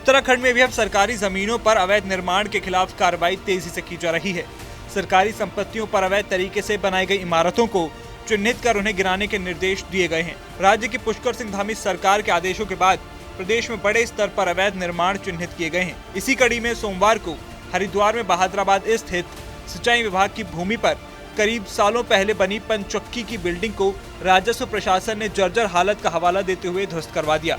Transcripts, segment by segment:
उत्तराखंड में भी अब सरकारी जमीनों पर अवैध निर्माण के खिलाफ कार्रवाई तेजी से की जा रही है। सरकारी संपत्तियों पर अवैध तरीके से बनाई गई इमारतों को चिन्हित कर उन्हें गिराने के निर्देश दिए गए हैं। राज्य की पुष्कर सिंह धामी सरकार के आदेशों के बाद प्रदेश में बड़े स्तर पर अवैध निर्माण चिन्हित किए गए हैं। इसी कड़ी में सोमवार को हरिद्वार में बहादुराबाद स्थित सिंचाई विभाग की भूमि पर करीब सालों पहले बनी पंचचक्की की बिल्डिंग को राजस्व प्रशासन ने जर्जर हालत का हवाला देते हुए ध्वस्त करवा दिया।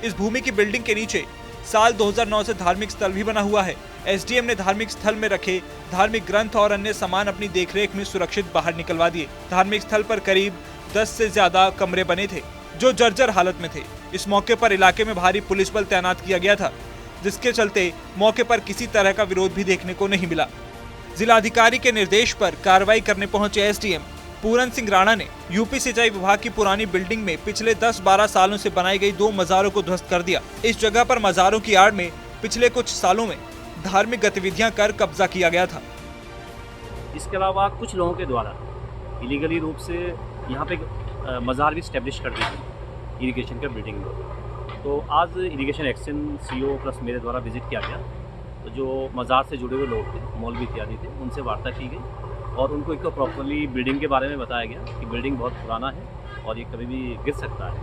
इस भूमि की बिल्डिंग के नीचे साल 2009 से धार्मिक स्थल भी बना हुआ है। एसडीएम ने धार्मिक स्थल में रखे धार्मिक ग्रंथ और अन्य सामान अपनी देखरेख में सुरक्षित बाहर निकलवा दिए। धार्मिक स्थल पर करीब 10 से ज्यादा कमरे बने थे जो जर्जर हालत में थे। इस मौके पर इलाके में भारी पुलिस बल तैनात किया गया था, जिसके चलते मौके पर किसी तरह का विरोध भी देखने को नहीं मिला। जिलाधिकारी के निर्देश पर कार्रवाई करने पहुंचे एसडीएम पूरन सिंह राणा ने यूपी सिंचाई विभाग की पुरानी बिल्डिंग में पिछले 10-12 सालों से बनाई गई 2 मज़ारों को ध्वस्त कर दिया। इस जगह पर मज़ारों की आड़ में पिछले कुछ सालों में धार्मिक गतिविधियां कर कब्जा किया गया था। इसके अलावा कुछ लोगों के द्वारा इलीगली रूप से यहाँ पे मज़ार भी स्टैब्लिश कर दी गई इरिगेशन के बिल्डिंग में। तो आज इरिगेशन एक्शन सीओ प्लस मेरे द्वारा विजिट किया गया। तो जो मज़ार से जुड़े हुए लोग थे, मौलवी इत्यादि थे, उनसे वार्ता की गई और उनको एक तो प्रॉपरली बिल्डिंग के बारे में बताया गया कि बिल्डिंग बहुत पुराना है और ये कभी भी गिर सकता है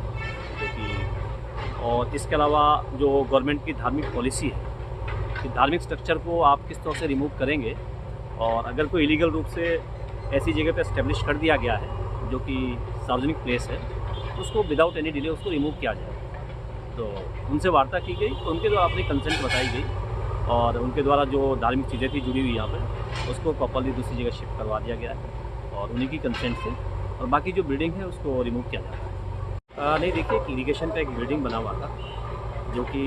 क्योंकि और इसके अलावा जो गवर्नमेंट की धार्मिक पॉलिसी है कि धार्मिक स्ट्रक्चर को आप किस तरह से रिमूव करेंगे और अगर कोई इलीगल रूप से ऐसी जगह पे एस्टेब्लिश कर दिया गया है जो कि सार्वजनिक प्लेस है, उसको विदाउट एनी डिले उसको रिमूव किया जाए। तो उनसे वार्ता की गई, तो उनके द्वारा अपनी कंसेंट बताई गई और उनके द्वारा जो धार्मिक चीज़ें थी जुड़ी हुई यहाँ पर उसको प्रॉपरली दूसरी जगह शिफ्ट करवा दिया गया है और उन्हीं की कंसेंट से और बाकी जो बिल्डिंग है उसको रिमूव किया जाता है। नहीं, देखिए कि इरिगेशन का एक बिल्डिंग बना हुआ था जो कि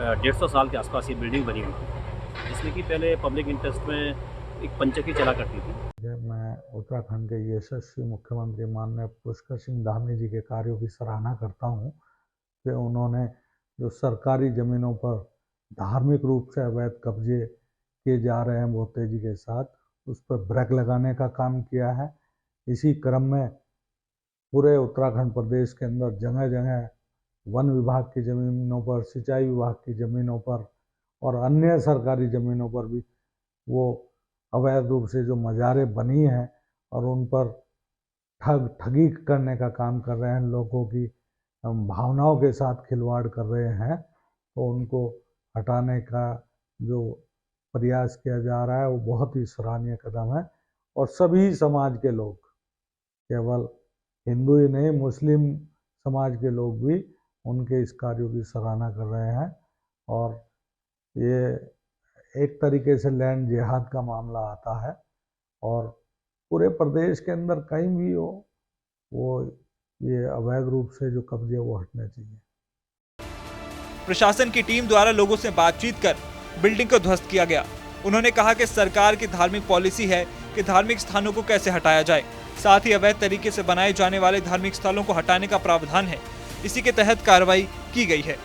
150 साल के आसपास ये बिल्डिंग बनी हुई थी, जिसमें कि पहले पब्लिक इंटरेस्ट में एक पंचक्की चला करती थी। मैं उत्तराखंड के यशस्वी मुख्यमंत्री माननीय पुष्कर सिंह धामी जी के कार्यों की सराहना करता हूँ कि उन्होंने जो सरकारी ज़मीनों पर धार्मिक रूप से अवैध कब्जे किए जा रहे हैं बहुत तेज़ी के साथ उस पर ब्रेक लगाने का काम किया है। इसी क्रम में पूरे उत्तराखंड प्रदेश के अंदर जगह जगह वन विभाग की ज़मीनों पर, सिंचाई विभाग की ज़मीनों पर और अन्य सरकारी ज़मीनों पर भी वो अवैध रूप से जो मज़ारें बनी हैं और उन पर ठगी करने का काम कर रहे हैं, लोगों की भावनाओं के साथ खिलवाड़ कर रहे हैं, तो उनको हटाने का जो प्रयास किया जा रहा है वो बहुत ही सराहनीय कदम है। और सभी समाज के लोग, केवल हिंदू ही नहीं, मुस्लिम समाज के लोग भी उनके इस कार्यों की सराहना कर रहे हैं और ये एक तरीके से लैंड जिहाद का मामला आता है और पूरे प्रदेश के अंदर कहीं भी हो वो ये अवैध रूप से जो कब्जे वो हटने चाहिए। प्रशासन की टीम द्वारा लोगों से बातचीत कर बिल्डिंग को ध्वस्त किया गया। उन्होंने कहा कि सरकार की धार्मिक पॉलिसी है कि धार्मिक स्थानों को कैसे हटाया जाए, साथ ही अवैध तरीके से बनाए जाने वाले धार्मिक स्थलों को हटाने का प्रावधान है। इसी के तहत कार्रवाई की गई है।